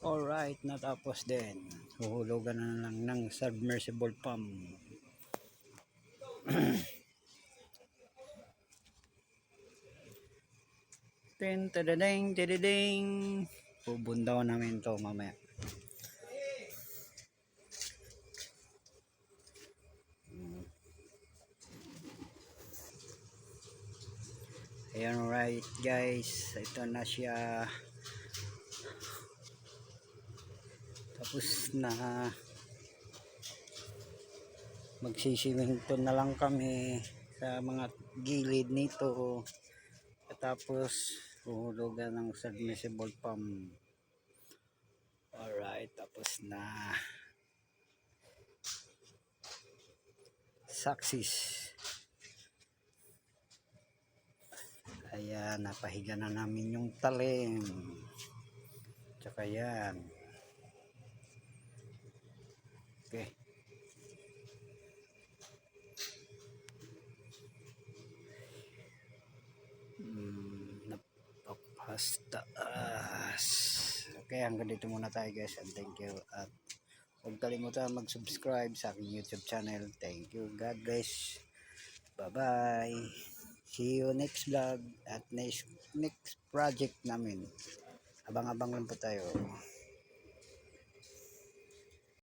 Alright, natapos din. Huhulugan na lang ng submersible pump. Tin tadading tadading. Bubundaw namin to mamaya. Ayan, right guys, ito na siya. Tapos na. Magsisiminto na lang kami sa mga gilid nito. Tapos huhulugan ng submersible pump. Alright, tapos na. Success. Ayan, napahiga na namin yung talim. Tsaka yan. Okay. Napakas taas. Okay, hanggang dito muna tayo guys, and thank you. At huwag kalimutan mag-subscribe sa aking YouTube channel. Thank you. God bless. Bye-bye. See you next vlog at next project namin. Abang-abang lang po tayo.